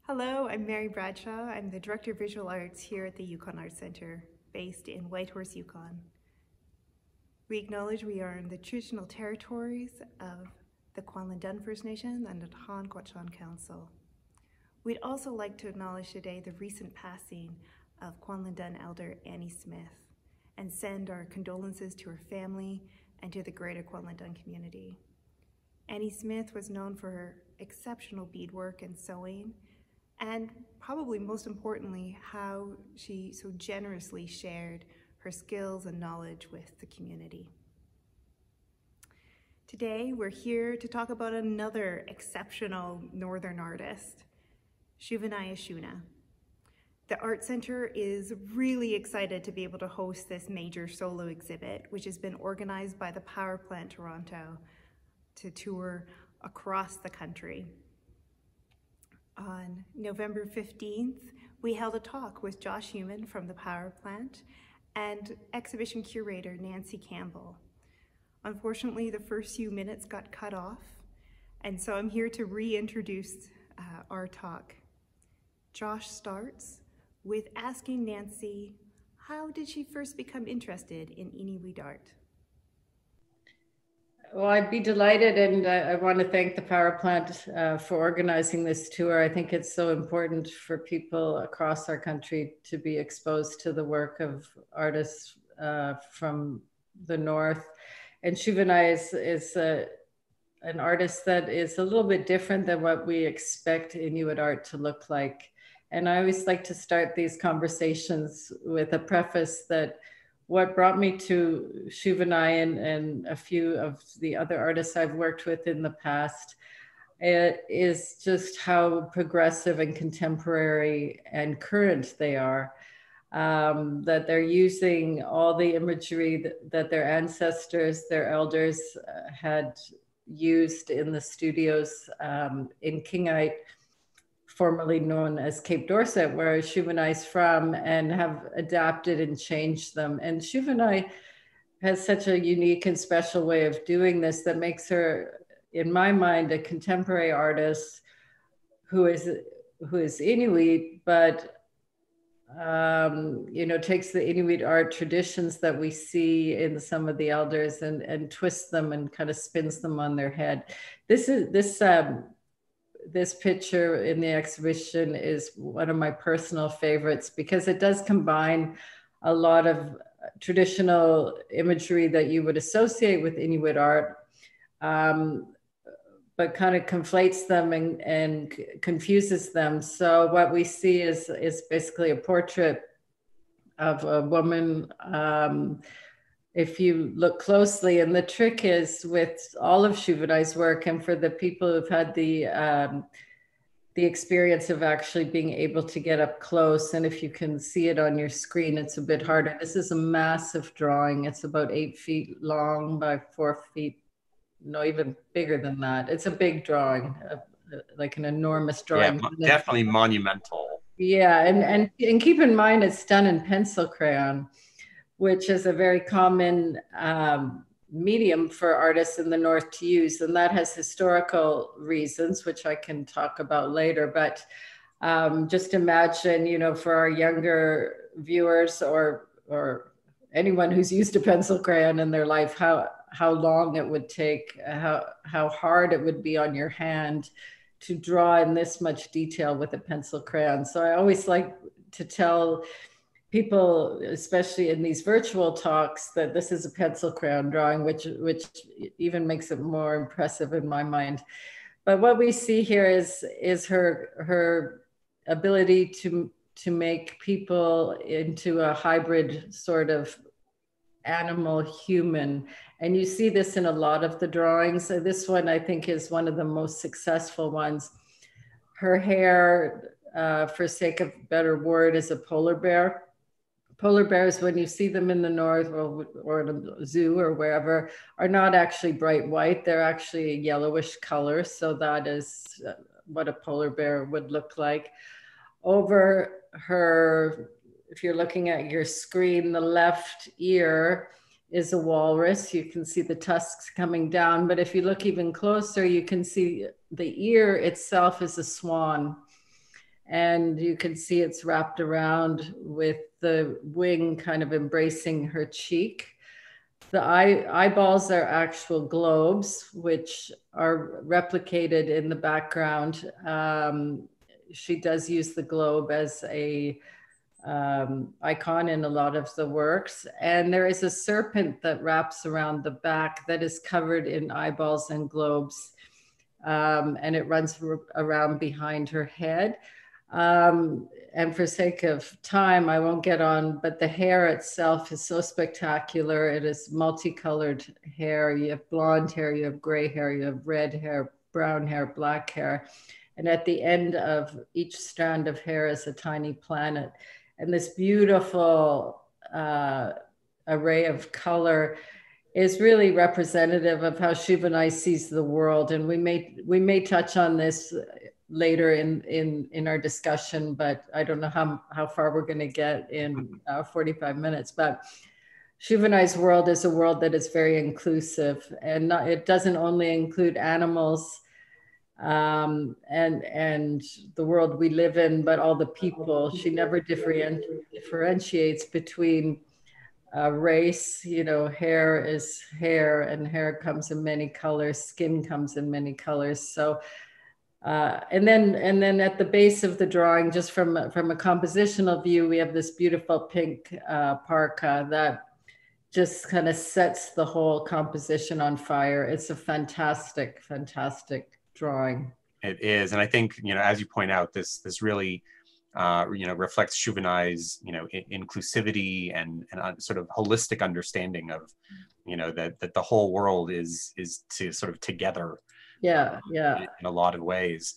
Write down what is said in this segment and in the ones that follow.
Hello, I'm Mary Bradshaw. I'm the Director of Visual Arts here at the Yukon Art Centre, based in Whitehorse, Yukon. We acknowledge we are in the traditional territories of the Kwanlin First Nation and the Tohono O'odham Council. We'd also like to acknowledge today the recent passing of Kwanlin elder Annie Smith and send our condolences to her family and to the greater Kwanlin community. Annie Smith was known for her exceptional beadwork and sewing, and probably most importantly, how she so generously shared her skills and knowledge with the community. Today, we're here to talk about another exceptional Northern artist, Shuvinai Ashoona. The Art Centre is really excited to be able to host this major solo exhibit, which has been organized by the Power Plant Toronto to tour across the country. On November 15th, we held a talk with Josh Heuman from the Power Plant and exhibition curator Nancy Campbell. Unfortunately, the first few minutes got cut off, and so I'm here to reintroduce our talk. Josh starts with asking Nancy, how did she first become interested in Inuit art? Well, I'd be delighted, and I want to thank the Power Plant for organizing this tour. I think it's so important for people across our country to be exposed to the work of artists from the North. And Shivani is an artist that is a little bit different than what we expect Inuit art to look like. And I always like to start these conversations with a preface that what brought me to Shivani and a few of the other artists I've worked with in the past is just how progressive and contemporary and current they are. That they're using all the imagery that their ancestors, their elders had used in the studios in Kingite, formerly known as Cape Dorset, where Shivani is from, and have adapted and changed them. And Shivani has such a unique and special way of doing this that makes her, in my mind, a contemporary artist who is Inuit, but takes the Inuit art traditions that we see in some of the elders and twists them and kind of spins them on their head. This picture in the exhibition is one of my personal favorites because it does combine a lot of traditional imagery that you would associate with Inuit art, but kind of conflates them and confuses them. So what we see is basically a portrait of a woman. If you look closely, and the trick is with all of Shivani's work, and for the people who've had the experience of actually being able to get up close, and if you can see it on your screen, it's a bit harder. This is a massive drawing. It's about 8 feet long by 4 feet, no, even bigger than that. It's a big drawing, like an enormous drawing. Yeah, definitely monumental. Yeah, and keep in mind, it's done in pencil crayon, which is a very common medium for artists in the North to use. And that has historical reasons, which I can talk about later. But just imagine, for our younger viewers or anyone who's used a pencil crayon in their life, how long it would take, how hard it would be on your hand to draw in this much detail with a pencil crayon. So I always like to tell people, especially in these virtual talks, that this is a pencil crayon drawing, which even makes it more impressive in my mind. But what we see here is her ability to make people into a hybrid sort of animal human. And you see this in a lot of the drawings. So this one, I think, is one of the most successful ones. Her hair, for sake of a better word, is a polar bear. Polar bears, when you see them in the North or in a zoo or wherever, are not actually bright white. They're actually a yellowish color. So that is what a polar bear would look like. Over her, if you're looking at your screen, the left ear is a walrus. You can see the tusks coming down. But if you look even closer, you can see the ear itself is a swan. And you can see it's wrapped around with the wing kind of embracing her cheek. The eyeballs are actual globes, which are replicated in the background. She does use the globe as a icon in a lot of the works. And there is a serpent that wraps around the back that is covered in eyeballs and globes. And it runs around behind her head. And for sake of time, I won't get on, but the hair itself is so spectacular. It is multicolored hair. You have blonde hair, you have gray hair, you have red hair, brown hair, black hair. And at the end of each strand of hair is a tiny planet. And this beautiful array of color is really representative of how Shivani sees the world. And we may touch on this later in our discussion, but I don't know how far we're going to get in 45 minutes. But Shivani's world is a world that is very inclusive, and it doesn't only include animals and the world we live in, but all the people. She never differentiates between race. Hair is hair, and hair comes in many colors, skin comes in many colors. So and then at the base of the drawing, just from a compositional view, we have this beautiful pink parka that just kind of sets the whole composition on fire. It's a fantastic, fantastic drawing. It is, and I think as you point out, this really reflects Shuvinai's inclusivity and sort of holistic understanding of that the whole world is to sort of together. Yeah. In a lot of ways.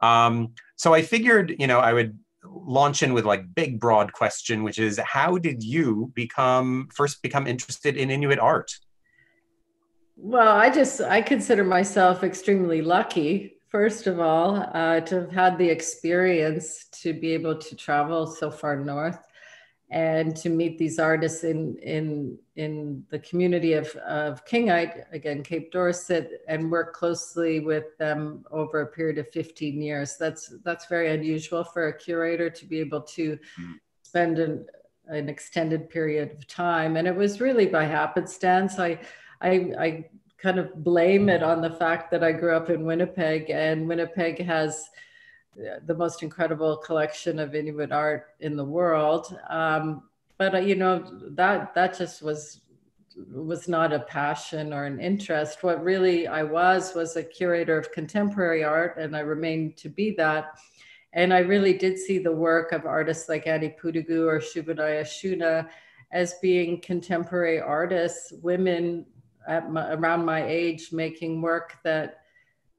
So I figured, I would launch in with big, broad question, which is, how did you first become interested in Inuit art? Well, I consider myself extremely lucky, first of all, to have had the experience to be able to travel so far north and to meet these artists in the community of Kingite, again, Cape Dorset, and work closely with them over a period of 15 years. That's very unusual for a curator to be able to spend an extended period of time. And it was really by happenstance. I kind of blame it on the fact that I grew up in Winnipeg, and Winnipeg has the most incredible collection of Inuit art in the world. But that just was not a passion or an interest. What really I was a curator of contemporary art, and I remain to be that. And I really did see the work of artists like Annie Pudugu or Shuvinai Ashoona as being contemporary artists, women around my age making work that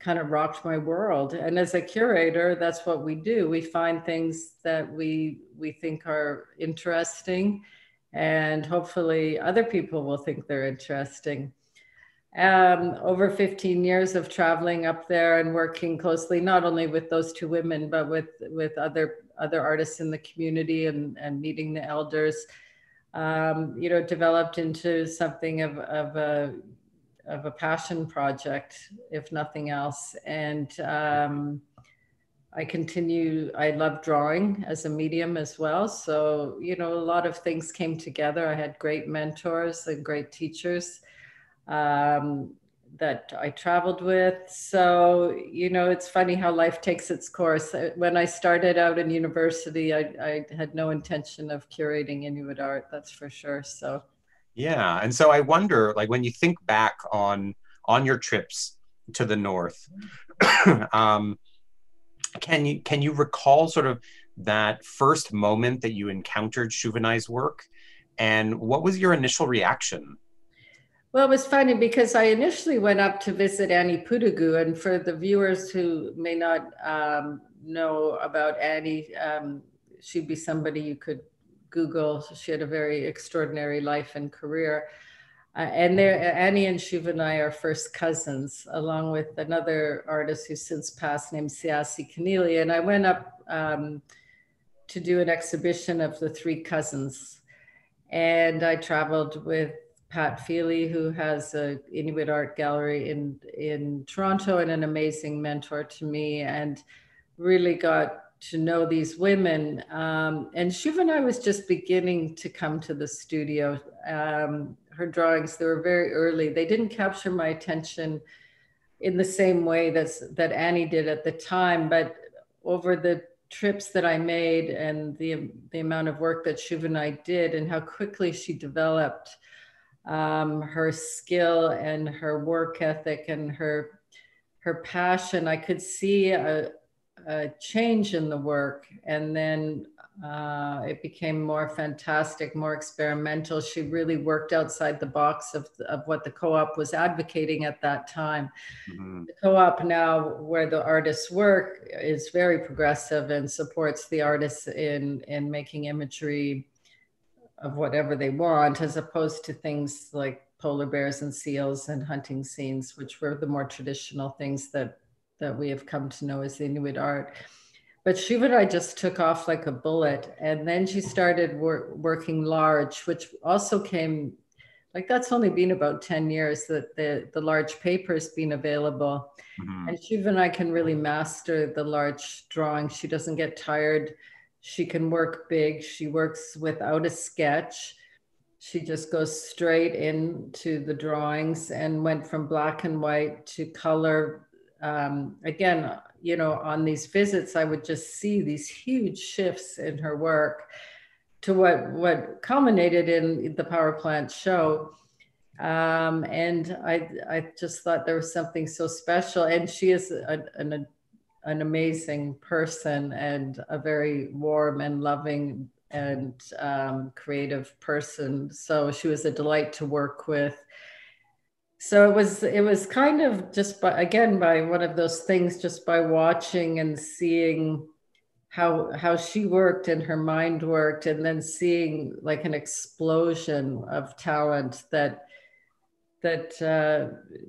kind of rocked my world. And as a curator, that's what we do. We find things that we think are interesting, and hopefully other people will think they're interesting. Over 15 years of traveling up there and working closely, not only with those two women, but with other artists in the community and meeting the elders, developed into something of a passion project, if nothing else. And I love drawing as a medium as well. So, a lot of things came together. I had great mentors and great teachers that I traveled with. So, it's funny how life takes its course. When I started out in university, I had no intention of curating Inuit art, that's for sure. So. Yeah, and so I wonder, when you think back on your trips to the north, can you recall sort of that first moment that you encountered Shuvinai's work, and what was your initial reaction? Well, it was funny because I initially went up to visit Annie Pudugu, and for the viewers who may not know about Annie, she'd be somebody you could Google. She had a very extraordinary life and career. And Annie and Shivanai are first cousins, along with another artist who's since passed named Siasi Keneally. And I went up to do an exhibition of the three cousins. And I traveled with Pat Feely, who has an Inuit Art Gallery in Toronto and an amazing mentor to me, and really got to know these women. And Shivani was just beginning to come to the studio. Her drawings, they were very early. They didn't capture my attention in the same way that Annie did at the time, but over the trips that I made and the amount of work that Shivani did and how quickly she developed her skill and her work ethic and her passion, I could see a change in the work. And then it became more fantastic, more experimental. She really worked outside the box of what the co-op was advocating at that time. Mm-hmm. The co-op now, where the artists work, is very progressive and supports the artists in making imagery of whatever they want, as opposed to things like polar bears and seals and hunting scenes, which were the more traditional things that we have come to know as Inuit art. But Shivani just took off like a bullet. And then she started working large, which also came, like that's only been about 10 years that the large paper has been available. Mm-hmm. And Shivani can really master the large drawing. She doesn't get tired. She can work big. She works without a sketch. She just goes straight into the drawings and went from black and white to color. Again, you know, on these visits, I would just see these huge shifts in her work to what culminated in the power plant show. And I just thought there was something so special. And she is an amazing person and a very warm and loving and creative person. So she was a delight to work with. So it was kind of just by one of those things, just by watching and seeing how she worked and her mind worked, and then seeing like an explosion of talent that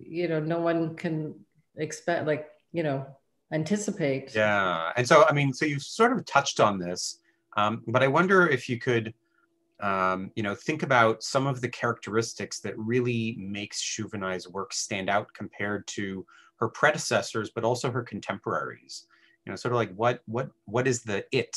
you know, no one can expect, like, you know, anticipate. Yeah. And so, I mean, so you've sort of touched on this, but I wonder if you could, you know, think about some of the characteristics that really makes Shivani's work stand out compared to her predecessors, but also her contemporaries. You know, sort of like what is the it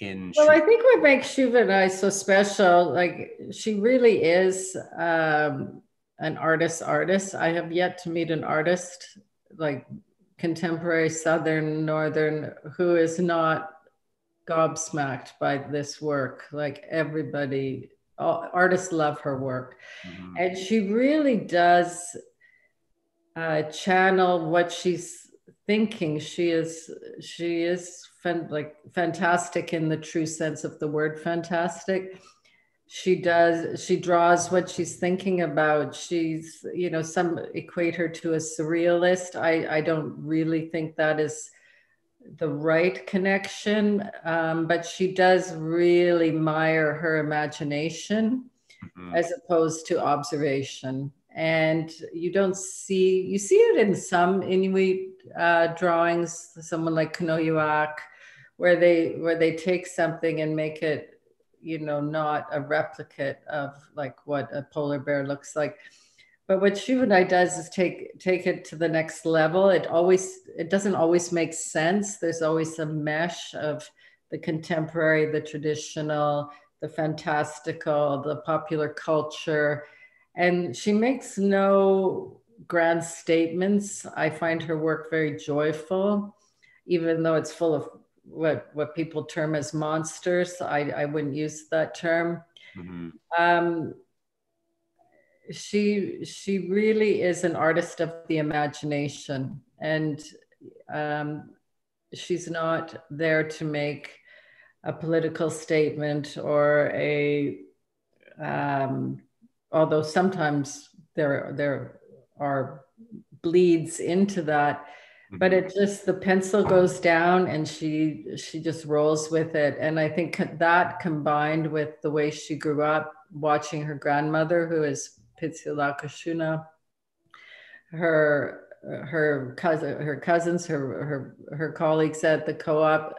in? Well, I think what makes Shivani so special, like she really is an artist. I have yet to meet an artist like contemporary, Southern, Northern, who is not gobsmacked by this work. Like everybody, all artists love her work. Mm-hmm. And she really does channel what she's thinking. She is fantastic in the true sense of the word fantastic. She draws what she's thinking about. She's, you know, some equate her to a surrealist. I don't really think that is the right connection, but she does really mire her imagination, mm-hmm. as opposed to observation. And you see it in some Inuit drawings, someone like Kanoyuak, where they take something and make it, you know, not a replicate of like what a polar bear looks like. But what Shivani does is take it to the next level. It doesn't always make sense. There's always a mesh of the contemporary, the traditional, the fantastical, the popular culture. And she makes no grand statements. I find her work very joyful, even though it's full of what people term as monsters. I wouldn't use that term. Mm-hmm. She really is an artist of the imagination, and she's not there to make a political statement or although sometimes there are bleeds into that, but it just, the pencil goes down and she just rolls with it. And I think that, combined with the way she grew up watching her grandmother, who is Shuvinai Ashoona, her cousins, her colleagues at the co-op,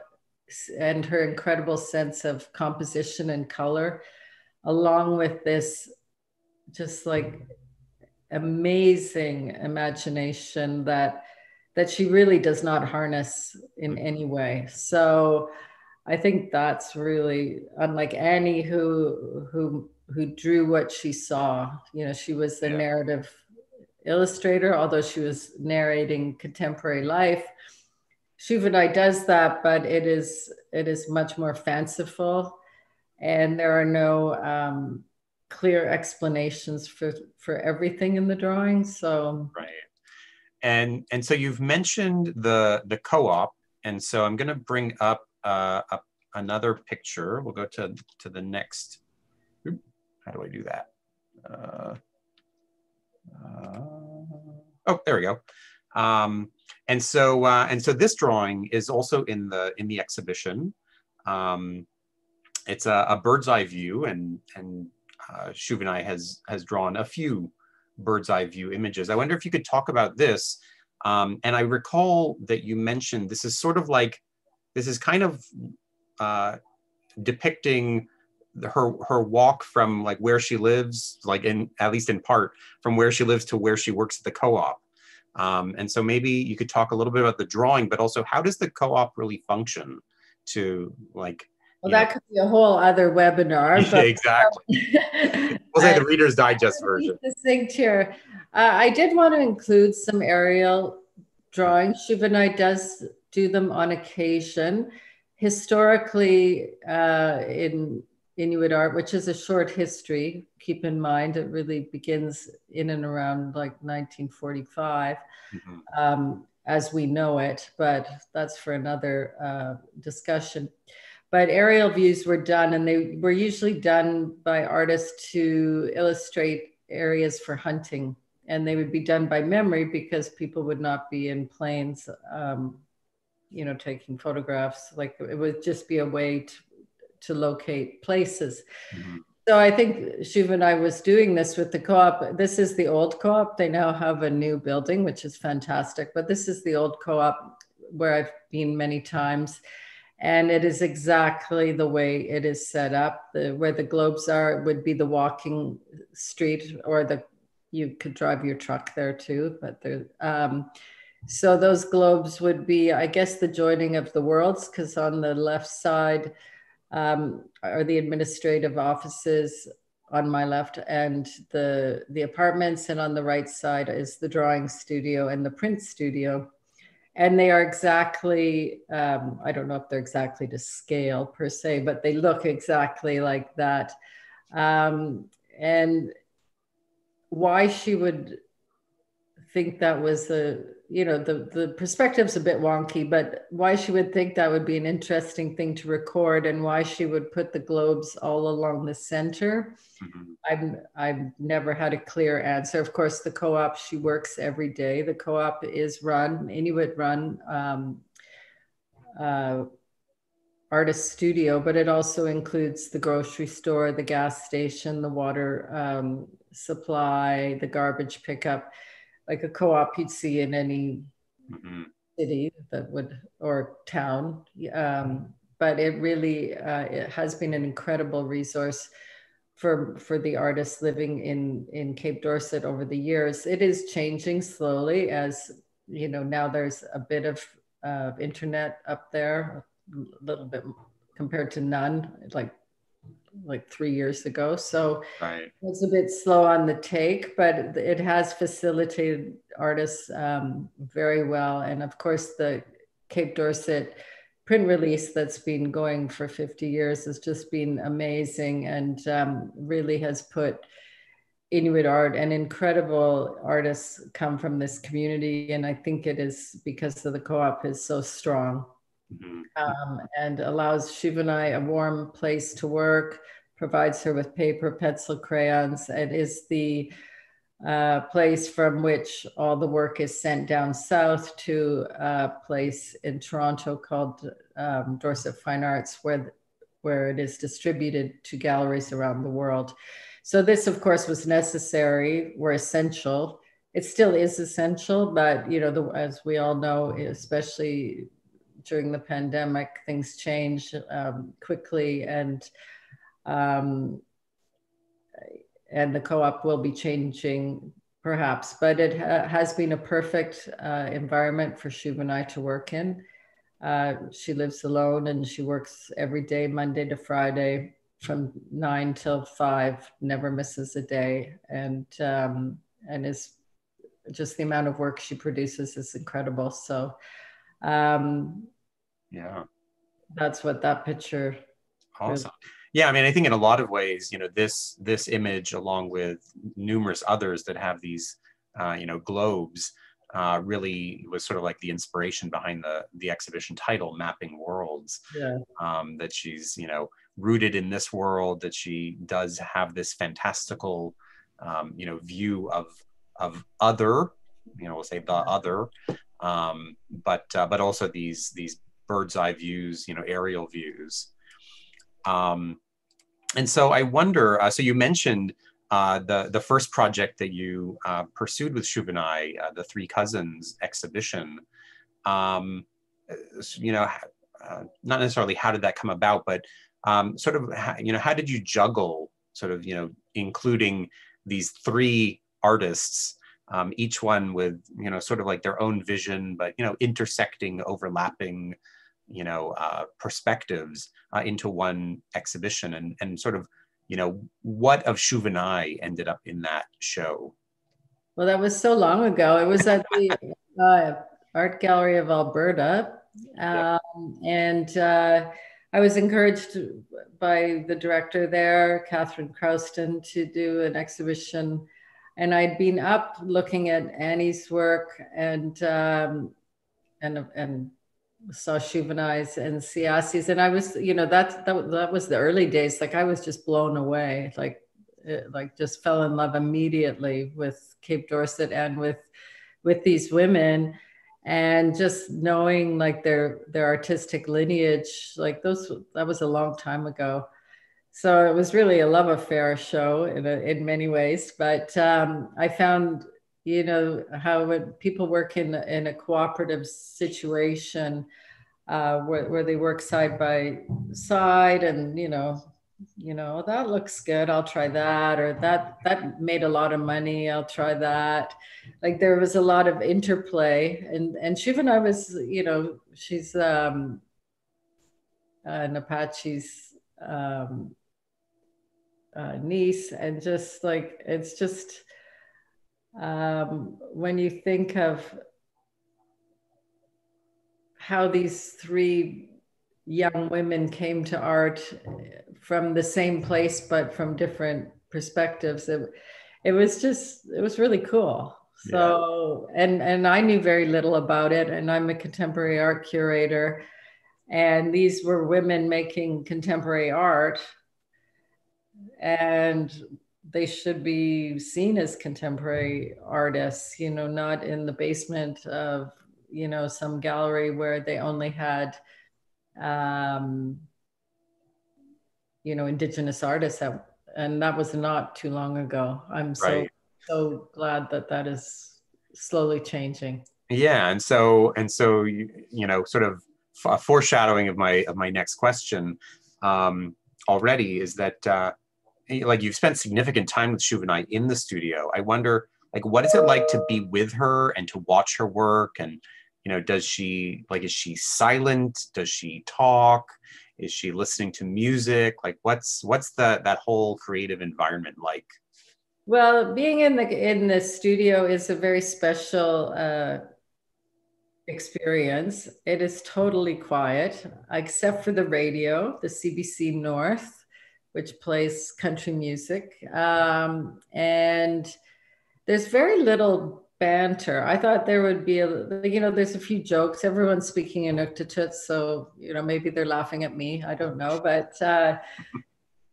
and her incredible sense of composition and color, along with this just like amazing imagination that that she really does not harness in any way. So I think that's really unlike Annie, who drew what she saw. You know, she was the narrative illustrator, although she was narrating contemporary life. Shuvinai does that, but it is much more fanciful, and there are no clear explanations for everything in the drawing. So right. And so you've mentioned the co-op, and so I'm going to bring up another picture. We'll go to the next. How do I do that? Oh, there we go. And so this drawing is also in the exhibition. It's a bird's eye view, and Shuvinai has drawn a few bird's eye view images. I wonder if you could talk about this. And I recall that you mentioned this is sort of like, this is kind of depicting her walk from like where she lives, like at least in part, from where she lives to where she works at the co-op. And so maybe you could talk a little bit about the drawing, but also how does the co-op really function to like, well, that could be a whole other webinar. Yeah, but, exactly. We'll say the Reader's Digest version. Distinct here. I did want to include some aerial drawings. Shuvinai does do them on occasion. Historically, in Inuit art, which is a short history, keep in mind, it really begins in and around like 1945, as we know it, but that's for another discussion. But aerial views were done, and they were usually done by artists to illustrate areas for hunting. And they would be done by memory because people would not be in planes, you know, taking photographs. Like it would just be a way to locate places. So I think Shuvinai was doing this with the co-op. This is the old co-op. They now have a new building, which is fantastic. But this is the old co-op where I've been many times. And it is exactly the way it is set up. Where the globes are, it would be the walking street, or you could drive your truck there too. But so those globes would be, I guess, the joining of the worlds, because on the left side are the administrative offices on my left, and the apartments, and on the right side is the drawing studio and the print studio. And they are exactly, I don't know if they're exactly to scale per se, but they look exactly like that. And why she would think that was the perspective's a bit wonky, but why she would think that would be an interesting thing to record, and why she would put the globes all along the center, I've never had a clear answer. Of course, the co-op, she works every day. The co-op is Inuit run artist studio, but it also includes the grocery store, the gas station, the water supply, the garbage pickup, like a co-op you'd see in any city or town. But it really it has been an incredible resource for the artists living in Cape Dorset over the years. It is changing slowly, as you know, now there's a bit of internet up there, a little bit compared to none, like 3 years ago. So it's a bit slow on the take, but it has facilitated artists very well. And of course, the Cape Dorset print release that's been going for 50 years has just been amazing, and really has put Inuit art, and incredible artists come from this community. And I think it is because of the co-op is so strong. And allows Shivani a warm place to work, provides her with paper, pencil, crayons, and is the place from which all the work is sent down south to a place in Toronto called Dorset Fine Arts, where it is distributed to galleries around the world. So this, of course, was necessary, were essential. It still is essential, but you know, as we all know, especially during the pandemic, things change quickly, and the co-op will be changing perhaps, but it has been a perfect environment for Shuvinai to work in. She lives alone and she works every day, Monday to Friday, from 9 till 5, never misses a day, and is just the amount of work she produces is incredible. So, yeah, that's what that picture. Awesome. Yeah, I mean, I think in a lot of ways, you know, this image, along with numerous others that have these, you know, globes, really was sort of like the inspiration behind the exhibition title, Mapping Worlds. Yeah. That she's, you know, rooted in this world, that she does have this fantastical, you know, view of other, you know, we'll say the other, but also these bird's eye views, you know, aerial views. And so I wonder, so you mentioned the first project that you pursued with Shuvinai, the Three Cousins exhibition. You know, not necessarily how did that come about, but sort of, you know, how did you juggle sort of, you know, including these three artists, each one with, you know, sort of like their own vision, but, you know, intersecting, overlapping, you know, perspectives into one exhibition, and sort of, you know, what of Shuvinai ended up in that show? Well, that was so long ago. It was at the Art Gallery of Alberta. And I was encouraged by the director there, Catherine Crouston, to do an exhibition. And I'd been up looking at Annie's work and saw Shivanis and Siasis, and I was, you know, that was the early days. Like I was just blown away, like just fell in love immediately with Cape Dorset and with these women, and just knowing like their artistic lineage, like that was a long time ago. So it was really a love affair show in many ways. But I found, you know, how when people work in a cooperative situation, where they work side by side, and you know, that looks good, I'll try that, or that made a lot of money, I'll try that. Like there was a lot of interplay, and Shivani was, you know, she's an Apache's niece, and just like it's just when you think of how these three young women came to art from the same place but from different perspectives, it was really cool. So and I knew very little about it, and I'm a contemporary art curator, and these were women making contemporary art, and they should be seen as contemporary artists, you know, not in the basement of, you know, some gallery where they only had you know, Indigenous artists, and that was not too long ago. I'm so glad that is slowly changing. Yeah, and so you know, sort of a foreshadowing of my next question already is that like you've spent significant time with Shuvinai in the studio. I wonder, like, what is it like to be with her and to watch her work? And, you know, is she silent? Does she talk? Is she listening to music? Like, what's that whole creative environment like? Well, being in the studio is a very special experience. It is totally quiet, except for the radio, the CBC North, which plays country music. And there's very little banter. I thought there would be, you know, there's a few jokes. Everyone's speaking in Inuktitut, so, you know, maybe they're laughing at me. I don't know, but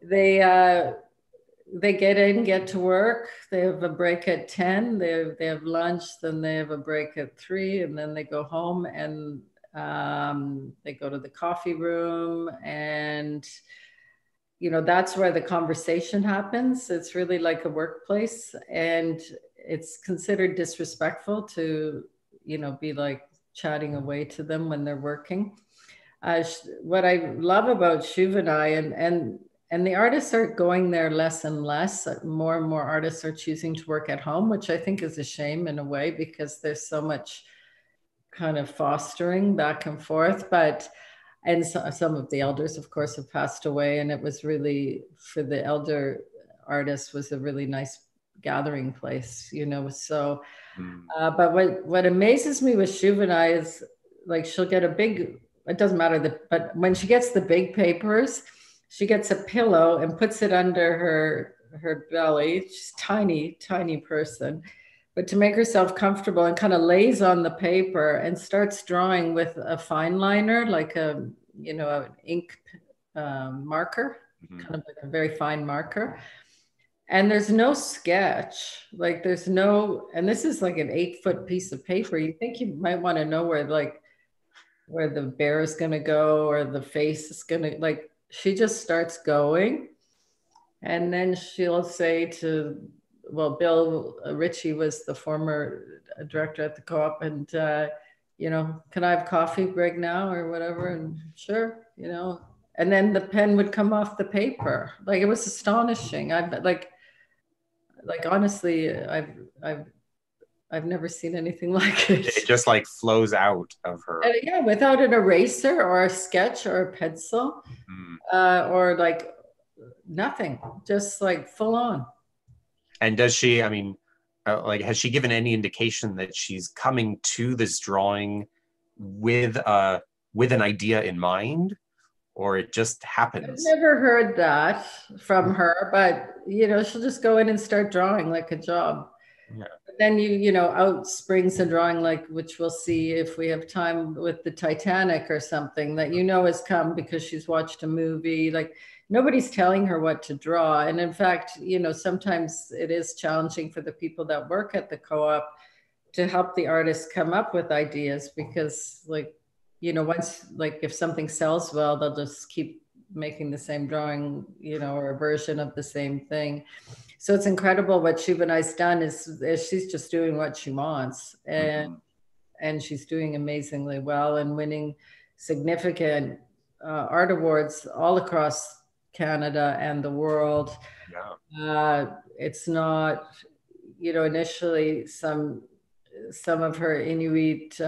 they get in, get to work. They have a break at 10. They have lunch, then they have a break at 3, and then they go home, and they go to the coffee room, and you know, that's where the conversation happens. It's really like a workplace, and it's considered disrespectful to, you know, be like chatting away to them when they're working. What I love about Shuvinai And the artists are going there less and less. More and more artists are choosing to work at home, which I think is a shame in a way, because there's so much kind of fostering back and forth. And some of the elders, of course, have passed away. And it was really, for the elder artists, was a really nice gathering place, you know. So, but what amazes me with Shuvinai is, like, she'll get a big, it doesn't matter, but when she gets the big papers, she gets a pillow and puts it under her belly. She's tiny, tiny person, but to make herself comfortable, and kind of lays on the paper and starts drawing with a fine liner, like an ink marker, kind of like a very fine marker. And there's no sketch, like there's no, and this is like an 8-foot piece of paper. You think you might want to know where the bear is going to go, or the face is going to, like, she just starts going. And then she'll say to, well, Bill Ritchie was the former director at the co-op, and, can I have coffee break now or whatever? And sure, and then the pen would come off the paper. Like, it was astonishing. Honestly, I've never seen anything like it. It just like flows out of her. Yeah, without an eraser or a sketch or a pencil, or like nothing, just like full on. And does she, has she given any indication that she's coming to this drawing with an idea in mind, or it just happens? I've never heard that from her, but she'll just go in and start drawing like a job. Yeah. But then out springs a drawing, like, which we'll see if we have time, with the Titanic or something that has come because she's watched a movie. Like, nobody's telling her what to draw. And in fact, sometimes it is challenging for the people that work at the co-op to help the artists come up with ideas, because once, like, if something sells well, they'll just keep making the same drawing, or a version of the same thing. So it's incredible what Shivanai's done is she's just doing what she wants, and she's doing amazingly well and winning significant art awards all across Canada and the world. Yeah. It's not, initially some of her Inuit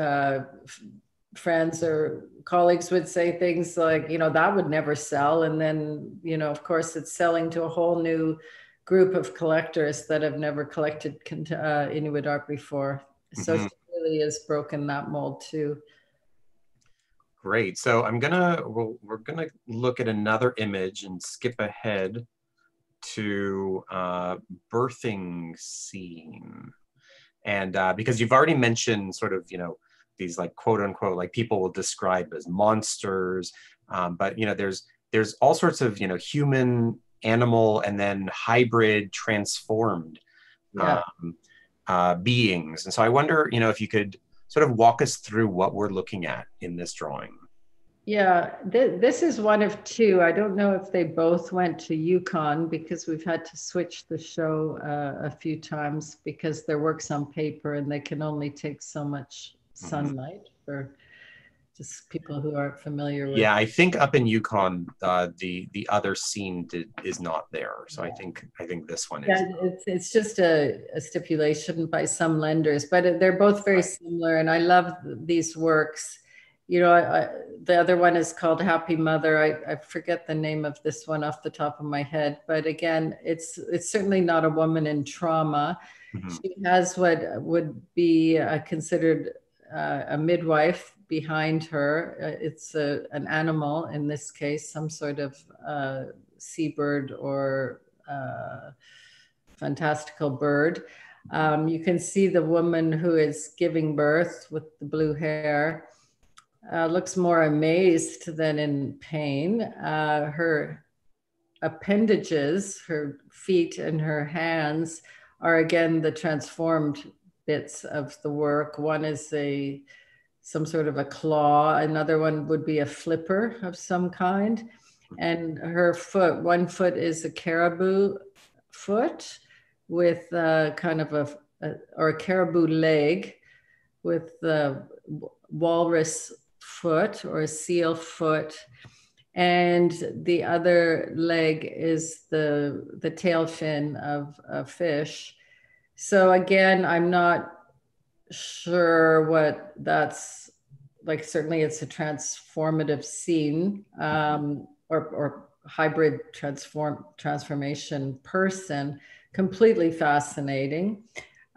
friends or colleagues would say things like, that would never sell. And then, of course, it's selling to a whole new group of collectors that have never collected Inuit art before. So she really has broken that mold too. Great. So we're gonna look at another image and skip ahead to birthing scene. And because you've already mentioned sort of, these like quote unquote, like people will describe as monsters, but there's all sorts of human, animal, and then hybrid transformed beings. And so I wonder if you could sort of walk us through what we're looking at in this drawing. Yeah, this is one of two. I don't know if they both went to Yukon, because we've had to switch the show a few times because their work's on paper and they can only take so much sunlight for just people who aren't familiar with. Yeah, I think up in Yukon, the other scene is not there. So I think this one is. Yeah, it's just a stipulation by some lenders, but they're both very similar, and I love these works. The other one is called Happy Mother. I forget the name of this one off the top of my head, but again, it's certainly not a woman in trauma. She has what would be considered a midwife behind her. It's an animal, in this case, some sort of seabird or fantastical bird. You can see the woman who is giving birth with the blue hair. Looks more amazed than in pain. Her appendages, her feet and her hands, are again the transformed bits of the work. One is some sort of a claw. Another one would be a flipper of some kind. And her foot, one foot is a caribou foot with kind of a caribou leg with the walrus foot or a seal foot. And the other leg is the tail fin of a fish. So again, I'm not sure what that's like. Certainly it's a transformative scene, or hybrid transformation person, completely fascinating.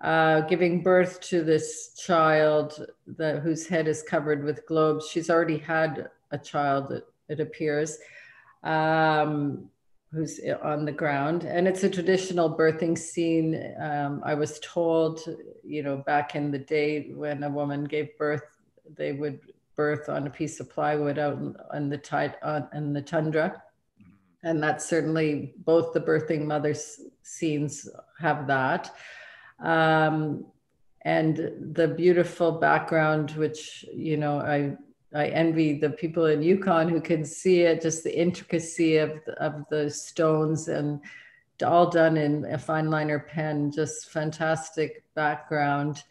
Giving birth to this child whose head is covered with globes. She's already had a child, it appears, who's on the ground. And it's a traditional birthing scene. I was told, back in the day when a woman gave birth, they would birth on a piece of plywood out in the tundra. And that's certainly, both the birthing mothers scenes have that. And the beautiful background, which, I envy the people in Yukon who can see it, just the intricacy of the stones, and all done in a fine liner pen, just fantastic background.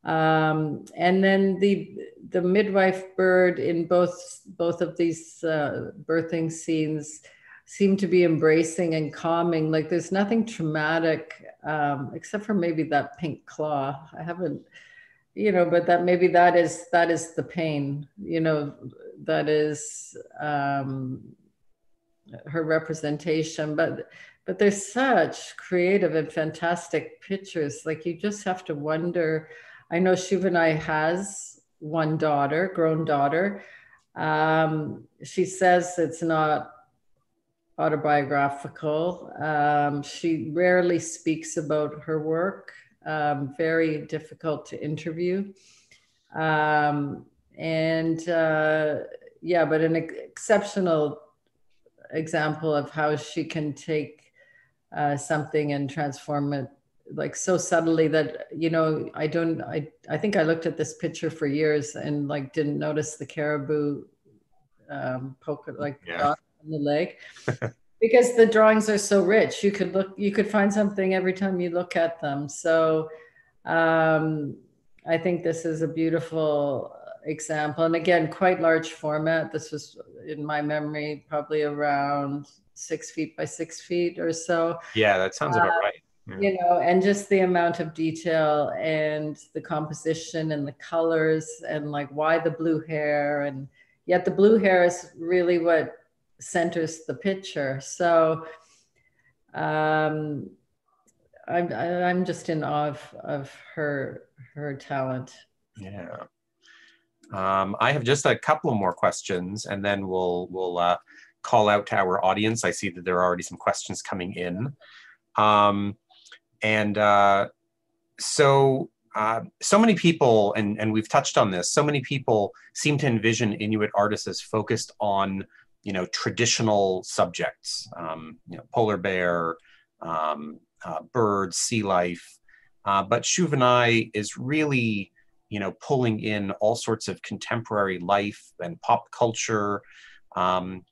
And then the midwife bird in both of these birthing scenes seem to be embracing and calming. Like there's nothing traumatic, except for maybe that pink claw. I haven't, but that is the pain, that is her representation. But there's such creative and fantastic pictures. Like you just have to wonder. I know Shivani has one daughter, grown daughter. She says it's not autobiographical. She rarely speaks about her work. Very difficult to interview. But an exceptional example of how she can take something and transform it, like so subtly that, I think I looked at this picture for years and like didn't notice the caribou poke dot on the leg. Because the drawings are so rich, you could find something every time you look at them. So I think this is a beautiful example. And again, quite large format. This was, in my memory, probably around 6 feet by 6 feet or so. Yeah, that sounds about right. Yeah. And just the amount of detail and the composition and the colors, and like why the blue hair, and yet the blue hair is really what centers the picture. So I'm just in awe of her talent. Yeah. I have just a couple of more questions, and then we'll call out to our audience. I see that there are already some questions coming in. So many people, and we've touched on this, so many people seem to envision Inuit artists as focused on, traditional subjects, polar bear, birds, sea life. But Shuvani is really, pulling in all sorts of contemporary life and pop culture. And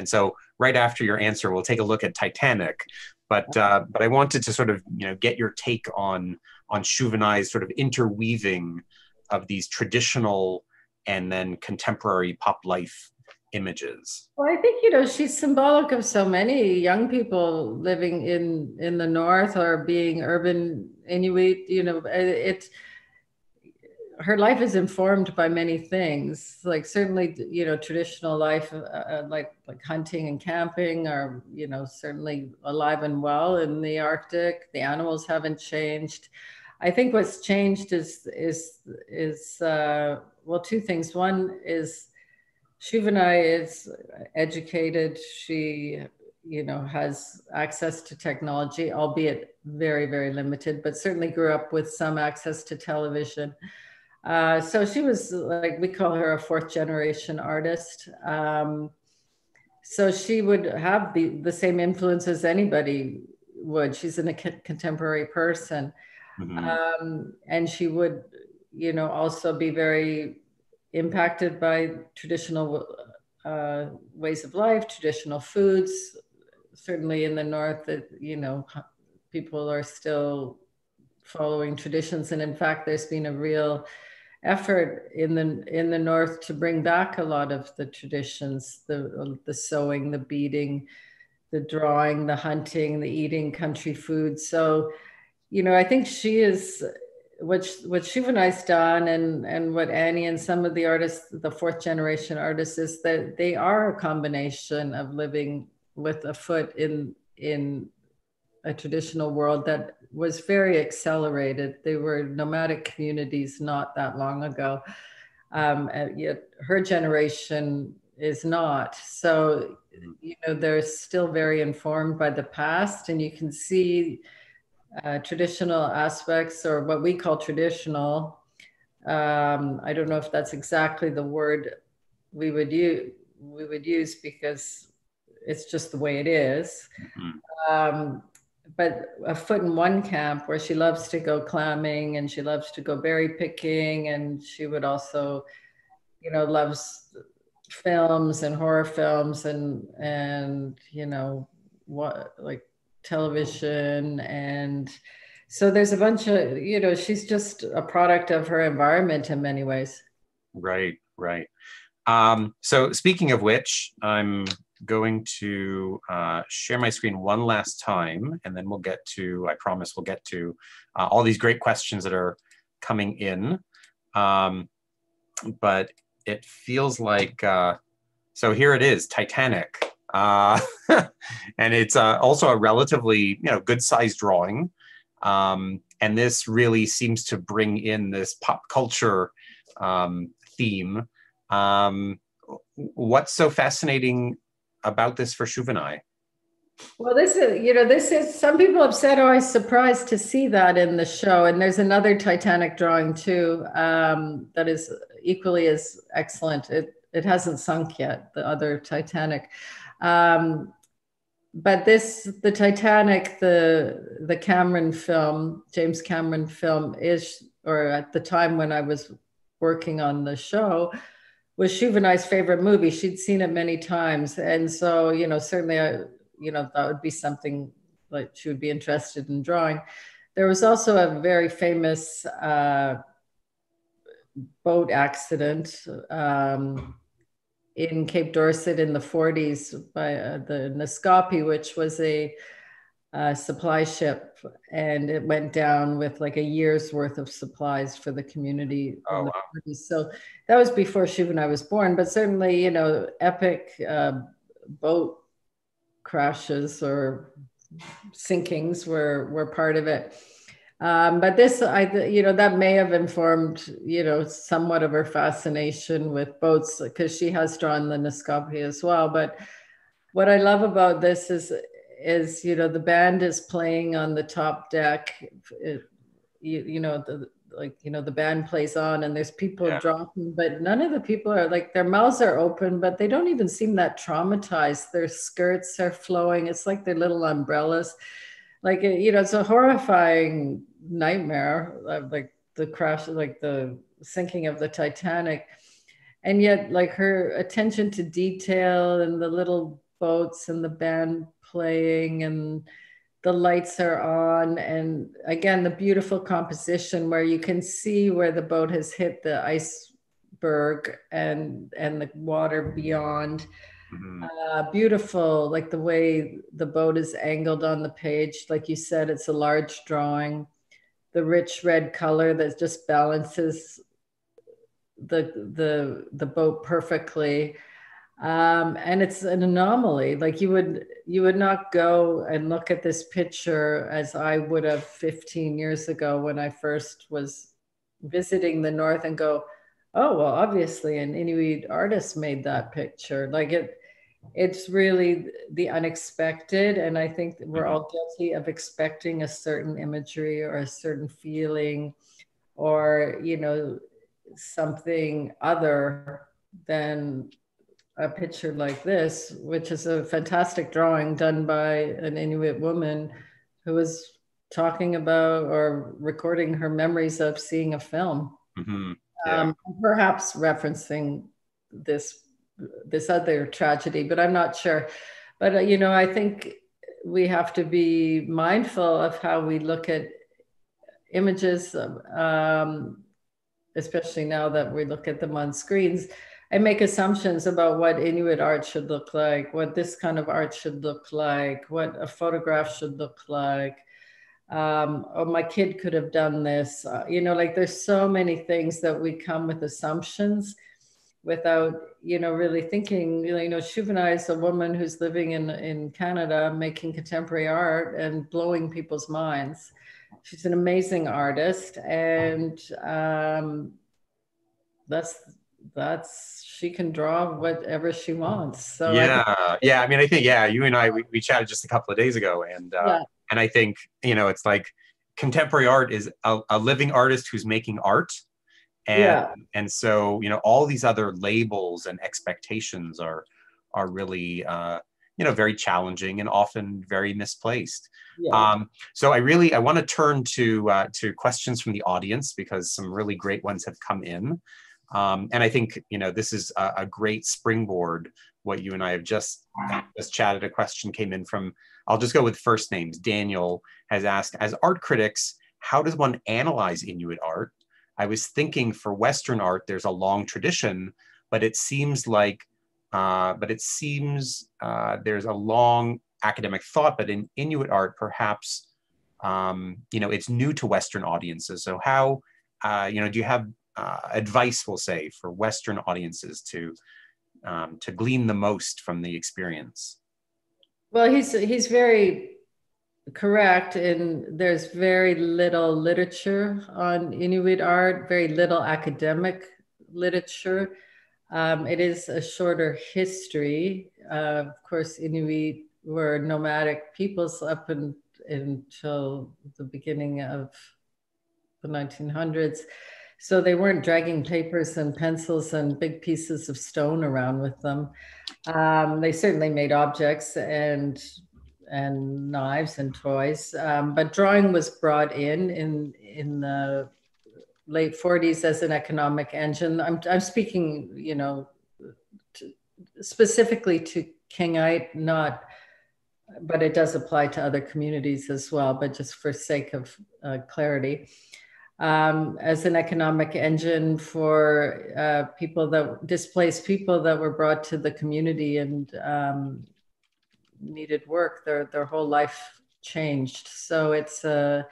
so right after your answer, we'll take a look at Titanic. But I wanted to sort of, get your take on Shuvani's sort of interweaving of these traditional and then contemporary pop life images. Well, I think, she's symbolic of so many young people living in the North or being urban Inuit. Her life is informed by many things, like certainly, traditional life, like hunting and camping are, certainly alive and well in the Arctic. The animals haven't changed. I think what's changed is two things. One is Shuvani is educated. She, has access to technology, albeit very, very limited, but certainly grew up with some access to television. So she was, like, we call her a fourth generation artist. So she would have the same influence as anybody would. She's a contemporary person. Mm-hmm. And she would, also be very impacted by traditional ways of life, traditional foods. Certainly in the North, that, people are still following traditions. And in fact, there's been a real effort in the North to bring back a lot of the traditions, the sewing, the beading, the drawing, the hunting, the eating country food. So, you know, I think she is what Shivanai's done, and what Annie and some of the artists, the fourth generation artists, is that they are a combination of living with a foot in a traditional world that was very accelerated. They were nomadic communities not that long ago. And yet her generation is not. So, you know, they're still very informed by the past, and you can see traditional aspects, or what we call traditional. I don't know if that's exactly the word we would use because it's just the way it is. But a foot in one camp where she loves to go clamming and she loves to go berry picking, and she would also, you know, loves films and horror films and you know, what, like television. And so there's a bunch of, you know, she's just a product of her environment in many ways. Right. So speaking of which, I'm going to share my screen one last time, and then we'll get to, I promise we'll get to all these great questions that are coming in. But it feels like, so here it is, Titanic. And it's also a relatively, you know, good sized drawing. And this really seems to bring in this pop culture theme. What's so fascinating about this for Shuvinai? Well, this is, you know, this is, some people have said, oh, I was surprised to see that in the show. And there's another Titanic drawing too, that is equally as excellent. It hasn't sunk yet, the other Titanic. But the Titanic, the Cameron film, James Cameron film is, or at the time when I was working on the show, was Shuvinai's favorite movie. She'd seen it many times. And so, you know, certainly you know, that would be something like she would be interested in drawing. There was also a very famous boat accident in Cape Dorset in the 40s by the Naskapi, which was a supply ship, and it went down with like a year's worth of supplies for the community. Oh, wow. So that was before Shuvinai was born, but certainly, you know, epic boat crashes or sinkings were part of it. But this, you know, that may have informed, you know, somewhat of her fascination with boats, because she has drawn the Naskapi as well. But what I love about this is, you know, the band is playing on the top deck. You know, the band plays on, and there's people dropping, but none of the people are like, their mouths are open, but they don't even seem that traumatized. Their skirts are flowing. It's like their little umbrellas. Like, you know, it's a horrifying nightmare, like the crash, like the sinking of the Titanic. And yet, like, her attention to detail and the little boats and the band playing and the lights are on. And again, the beautiful composition where you can see where the boat has hit the iceberg and the water beyond. Beautiful, like the way the boat is angled on the page. Like you said, it's a large drawing. The rich red color that just balances the boat perfectly. And it's an anomaly. Like you would not go and look at this picture as I would have 15 years ago when I first was visiting the North and go, oh, well, obviously an Inuit artist made that picture. Like it's really the unexpected. And I think that we're all guilty of expecting a certain imagery or a certain feeling, or, you know, something other than a picture like this, which is a fantastic drawing done by an Inuit woman who was talking about or recording her memories of seeing a film. Perhaps referencing this other tragedy, but I'm not sure. But, you know, I think we have to be mindful of how we look at images. especially now that we look at them on screens, I make assumptions about what Inuit art should look like, what this kind of art should look like, what a photograph should look like. Or my kid could have done this. You know, like there's so many things that we come with assumptions without, you know, really thinking. You know, Shuvinai is a woman who's living in Canada, making contemporary art and blowing people's minds. She's an amazing artist, and she can draw whatever she wants. So yeah. I mean, I think you and I we chatted just a couple of days ago, and I think, you know, it's like contemporary art is a living artist who's making art, and so, you know, all these other labels and expectations are really you know, very challenging and often very misplaced. So I want to turn to questions from the audience, because some really great ones have come in. And I think, you know, this is a great springboard, what you and I have just chatted. A question came in from, I'll just go with first names. Daniel has asked, as art critics, how does one analyze Inuit art? I was thinking for Western art, there's a long tradition, but it seems like, there's a long academic thought, but in Inuit art, perhaps, you know, it's new to Western audiences. So how, you know, do you have advice, we'll say, for Western audiences to glean the most from the experience? Well, he's very correct in there's very little literature on Inuit art, very little academic literature. It is a shorter history. Of course, Inuit were nomadic peoples up until the beginning of the 1900s. So they weren't dragging papers and pencils and big pieces of stone around with them. They certainly made objects and knives and toys, but drawing was brought in the late 40s as an economic engine. I'm speaking, you know, specifically to Kingite, but it does apply to other communities as well, but just for sake of clarity. As an economic engine for displaced people that were brought to the community and needed work, their whole life changed. So it's a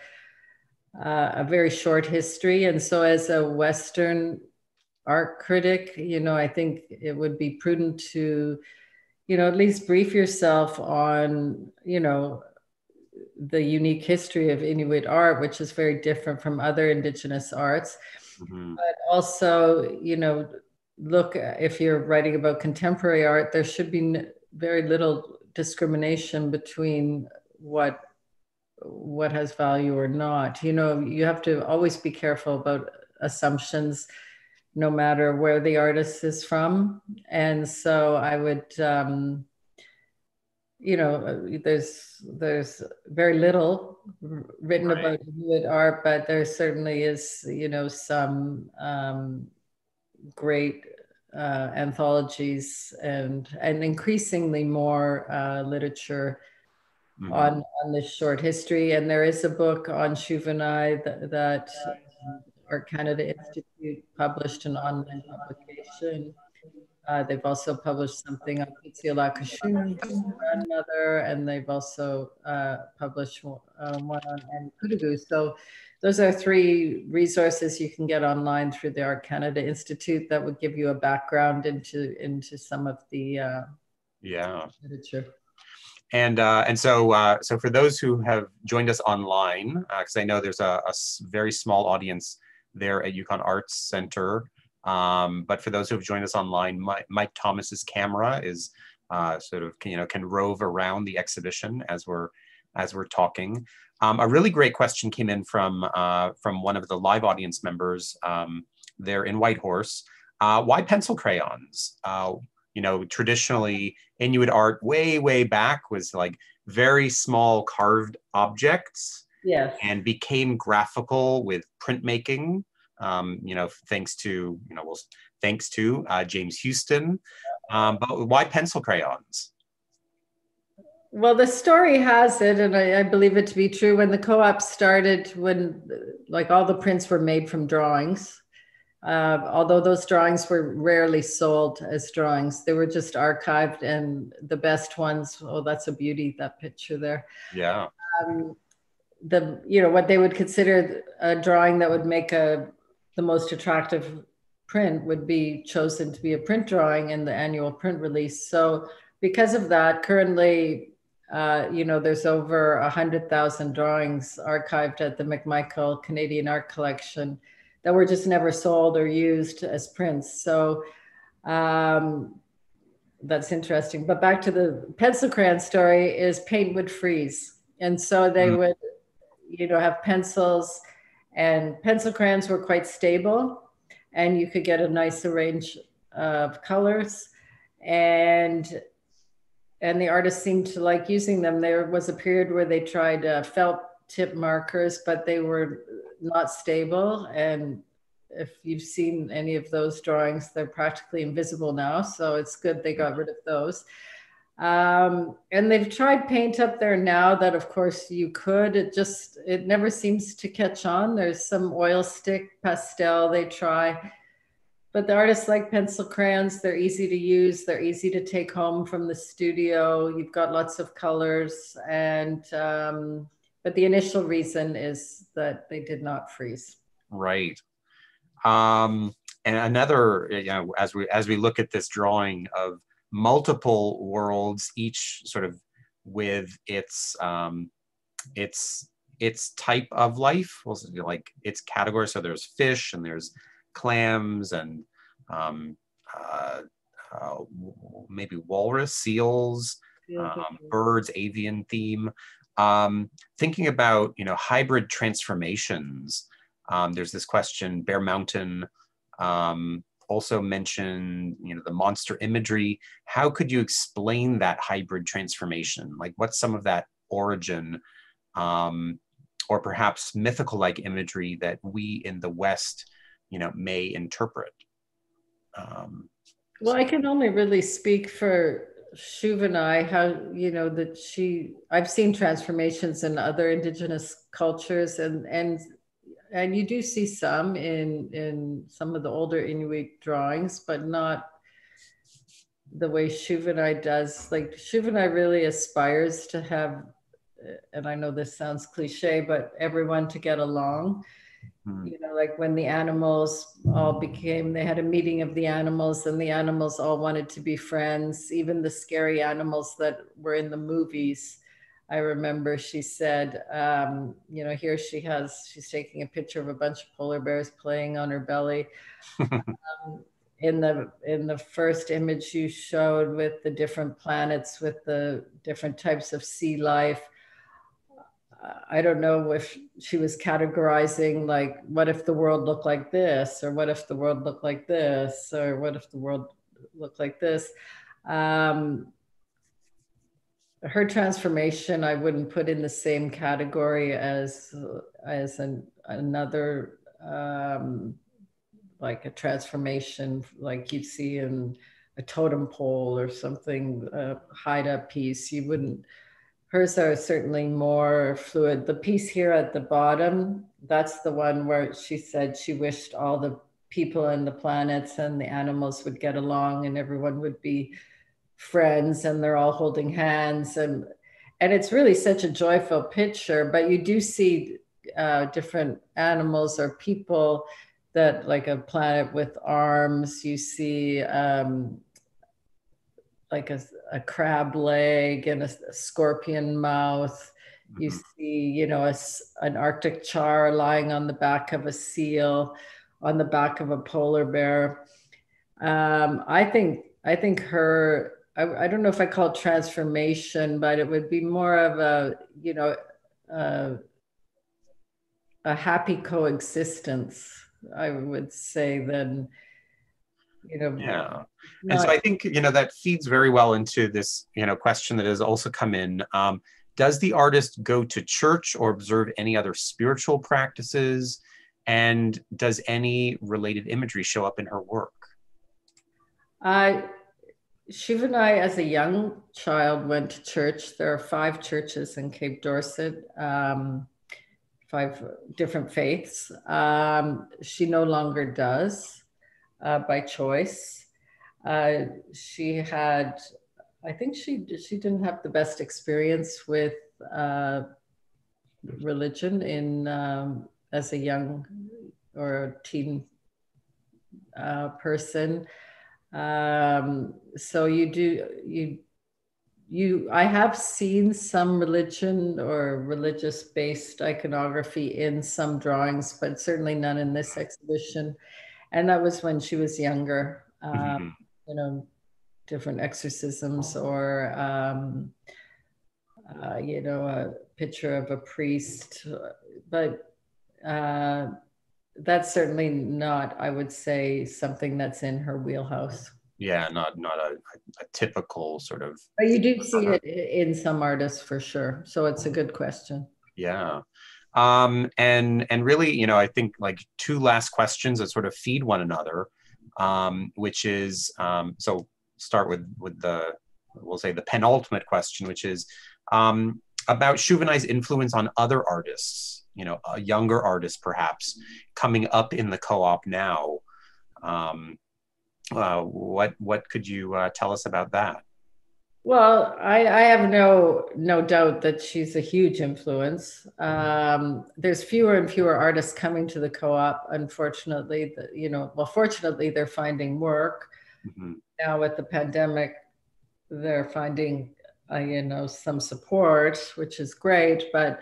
very short history. And so as a Western art critic, you know, I think it would be prudent to, you know, at least brief yourself on, you know, the unique history of Inuit art, which is very different from other Indigenous arts. But also, you know, look, if you're writing about contemporary art, there should be very little discrimination between what has value or not. You know, you have to always be careful about assumptions, no matter where the artist is from. And so I would, you know, there's very little written about Inuit art, but there certainly is, you know, some great anthologies and increasingly more literature on this short history. And there is a book on Shuvinai that Art Canada Institute published an online publication. They've also published something on Whitehorse grandmother, and they've also published one on Kudugu. So those are 3 resources you can get online through the Art Canada Institute that would give you a background into some of the literature. And so for those who have joined us online, because I know there's a very small audience there at Yukon Art Centre, but for those who have joined us online, Mike Thomas's camera is sort of, you know, can rove around the exhibition as we're talking. A really great question came in from one of the live audience members there in Whitehorse. Why pencil crayons? You know, traditionally Inuit art way back was like very small carved objects, and became graphical with printmaking. You know, thanks to James Houston. But why pencil crayons? Well, the story has it, and I believe it to be true, when the co-op started, when like all the prints were made from drawings, although those drawings were rarely sold as drawings. They were just archived, and the best ones, oh, that's a beauty, that picture there. Yeah. What they would consider a drawing that would make the most attractive print would be chosen to be a print drawing in the annual print release. So because of that, currently, there's over 100,000 drawings archived at the McMichael Canadian Art Collection that were just never sold or used as prints. So that's interesting. But back to the pencil crayon story, is paint would freeze. And so they would, have pencils, and pencil crayons were quite stable, and you could get a nice range of colors. And the artists seemed to like using them. There was a period where they tried felt tip markers, but they were not stable. And if you've seen any of those drawings, they're practically invisible now. So it's good they got rid of those. And they've tried paint up there now that, of course, you could. It never seems to catch on. There's some oil stick pastel they try. But the artists like pencil crayons. They're easy to use. They're easy to take home from the studio. You've got lots of colors. And but the initial reason is that they did not freeze. Right. And another, as we look at this drawing of multiple worlds, each sort of with its type of life, like its category. So there's fish, and there's clams, and maybe walrus, seals, birds, avian theme. Thinking about, hybrid transformations. There's this question, Bear Mountain also mentioned, the monster imagery. How could you explain that hybrid transformation? Like, what's some of that origin, or perhaps mythical-like imagery that we in the West, may interpret? Well, I can only really speak for Shuvinai, how, I've seen transformations in other Indigenous cultures, and you do see some in some of the older Inuit drawings, but not the way Shuvinai does. Like, Shuvinai really aspires to have, and I know this sounds cliche, but everyone to get along. Like when the animals they had a meeting of the animals, and the animals all wanted to be friends, even the scary animals that were in the movies. I remember she said, here she's taking a picture of a bunch of polar bears playing on her belly. In the first image you showed with the different planets, with the different types of sea life, I don't know if she was categorizing, like, what if the world looked like this, or what if the world looked like this, or what if the world looked like this. Her transformation, I wouldn't put in the same category as another, like a transformation like you'd see in a totem pole or something, a hide-up piece. You wouldn't. Hers are certainly more fluid. The piece here at the bottom, that's the one where she said she wished all the people and the planets and the animals would get along, and everyone would be friends, and they're all holding hands, and it's really such a joyful picture. But you do see different animals or people that, like a planet with arms. You see like a crab leg and a scorpion mouth. You see, an Arctic char lying on the back of a seal, on the back of a polar bear. I think her, I don't know if I call it transformation, but it would be more of a happy coexistence, I would say, than, Yeah. And so I think, that feeds very well into this, question that has also come in. Does the artist go to church or observe any other spiritual practices? And does any related imagery show up in her work? Shivanai, as a young child, went to church. There are 5 churches in Cape Dorset. If different faiths. She no longer does by choice. She had, I think she didn't have the best experience with religion in as a young or teen person. So I have seen some religion or religious-based iconography in some drawings, but certainly none in this exhibition. And that was when she was younger, you know, different exorcisms or, you know, a picture of a priest. But that's certainly not, I would say, something that's in her wheelhouse. Yeah, not a typical sort of. But you do see it in some artists for sure. So it's a good question. Yeah. And really, you know, I think like two last questions that sort of feed one another, which is, so start with we'll say the penultimate question, which is about Shuvinai's influence on other artists, you know, younger artists perhaps coming up in the co-op now. What could you tell us about that? Well, I have no doubt that she's a huge influence. There's fewer and fewer artists coming to the co-op, unfortunately. You know, well, fortunately, they're finding work. Now with the pandemic, they're finding, you know, some support, which is great, but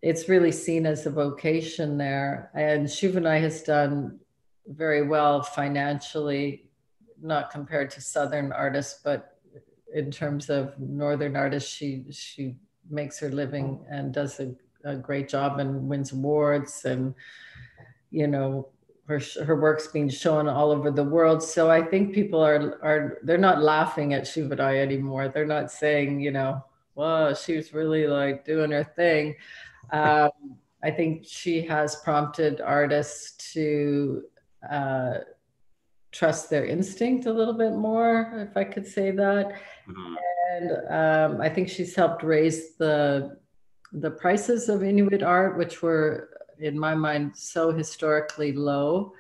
it's really seen as a vocation there. And Shuvinai has done very well financially, not compared to Southern artists, but in terms of Northern artists, she makes her living and does a great job and wins awards, and you know, her work's being shown all over the world. So I think people they're not laughing at Shuvinai anymore. They're not saying, you know, well, she's really like doing her thing. I think she has prompted artists to trust their instinct a little bit more, if I could say that. And I think she's helped raise the prices of Inuit art, which were, in my mind, so historically low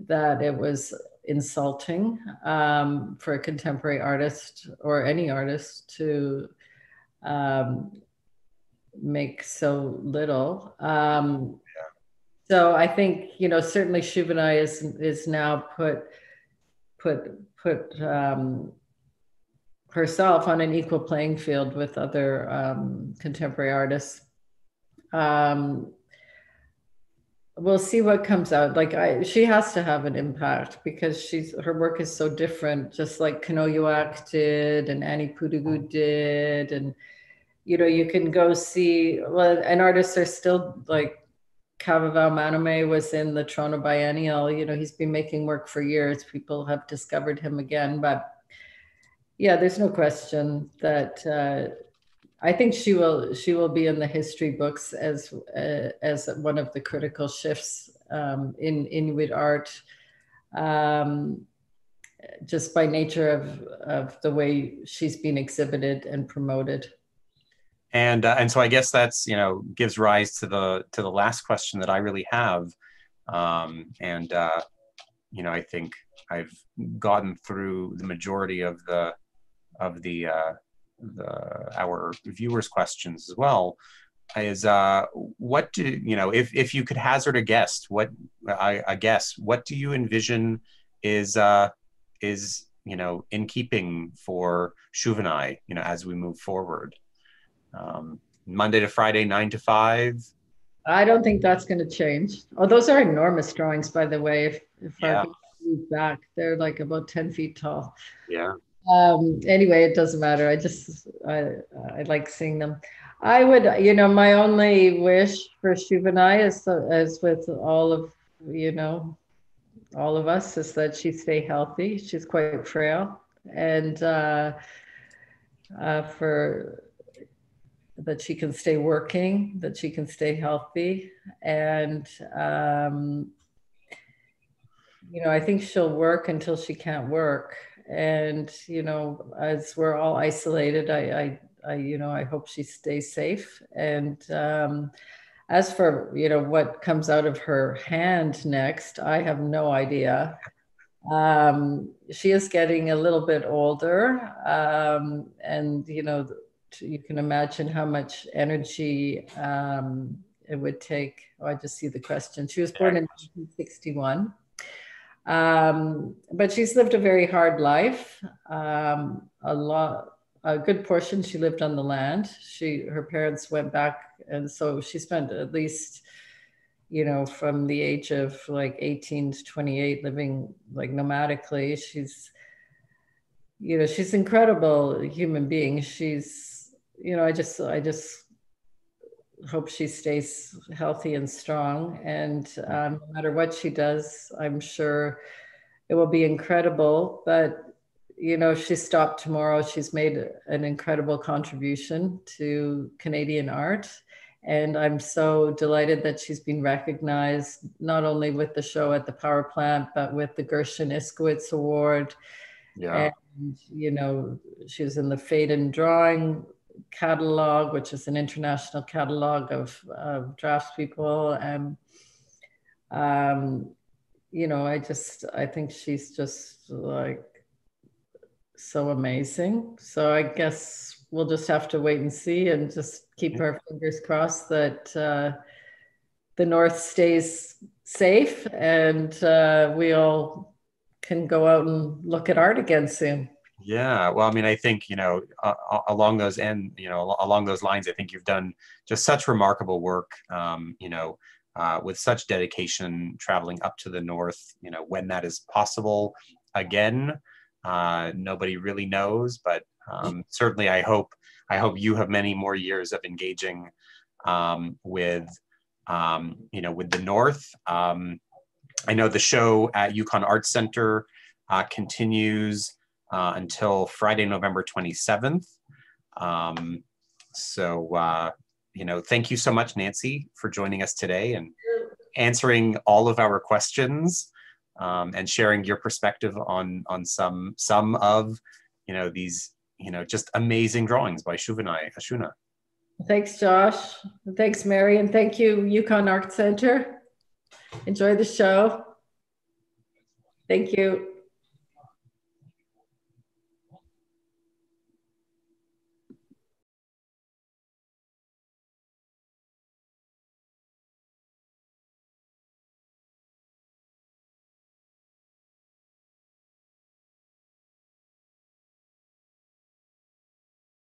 that it was insulting for a contemporary artist or any artist to make so little. So I think, you know, certainly Shivani is now put herself on an equal playing field with other contemporary artists. We'll see what comes out. Like she has to have an impact because her work is so different, just like Kanoyuak did and Annie Pudugu did, and you know, you can go see. Well, and artists are still like. Kavavau Manome was in the Toronto Biennial. You know, he's been making work for years. People have discovered him again. But yeah, there's no question that I think she will be in the history books as one of the critical shifts in Inuit art, just by nature of the way she's been exhibited and promoted. And so I guess that's, you know, gives rise to the last question that I really have, you know, I think I've gotten through the majority of our viewers' questions as well. Is what do you know? If you could hazard a guess, what do you envision is you know, in keeping for Shuvinai, you know, as we move forward? Monday to Friday, 9 to 5. I don't think that's going to change. Oh, those are enormous drawings, by the way. If I move back, they're like about 10 feet tall. Yeah. Anyway, it doesn't matter. I like seeing them. I would, you know, my only wish for Shivani is, as with all of, you know, all of us, is that she stay healthy. She's quite frail, and that she can stay working, that she can stay healthy. And, you know, I think she'll work until she can't work. And, you know, as we're all isolated, I hope she stays safe. And as for, you know, what comes out of her hand next, I have no idea. She is getting a little bit older. And, you know, you can imagine how much energy it would take. Oh, I just see the question. She was born in 1961. But she's lived a very hard life. A good portion she lived on the land. Her parents went back, and so she spent at least, you know, from the age of like 18 to 28 living like nomadically. She's, you know, she's an incredible human being. She's, you know, I just hope she stays healthy and strong. And no matter what she does, I'm sure it will be incredible. But, you know, if she stopped tomorrow, she's made an incredible contribution to Canadian art. And I'm so delighted that she's been recognized, not only with the show at the power plant, but with the Gershon Iskowitz Award. Yeah. And, you know, she was in the Faden Drawing Catalog, which is an international catalog of draftspeople. And, you know, I think she's just like so amazing. So I guess we'll just have to wait and see and just keep our fingers crossed that the North stays safe and we all can go out and look at art again soon. Yeah, well, I mean, I think, you know, along those lines, I think you've done just such remarkable work, you know, with such dedication, traveling up to the North, you know, when that is possible again. Nobody really knows, but certainly I hope you have many more years of engaging with, you know, with the North. I know the show at Yukon Art Centre continues until Friday, November 27th. You know, thank you so much, Nancy, for joining us today and answering all of our questions and sharing your perspective on some of, you know, these, you know, just amazing drawings by Shuvinai Ashoona. Thanks, Josh. Thanks, Mary. And thank you, Yukon Art Centre. Enjoy the show. Thank you.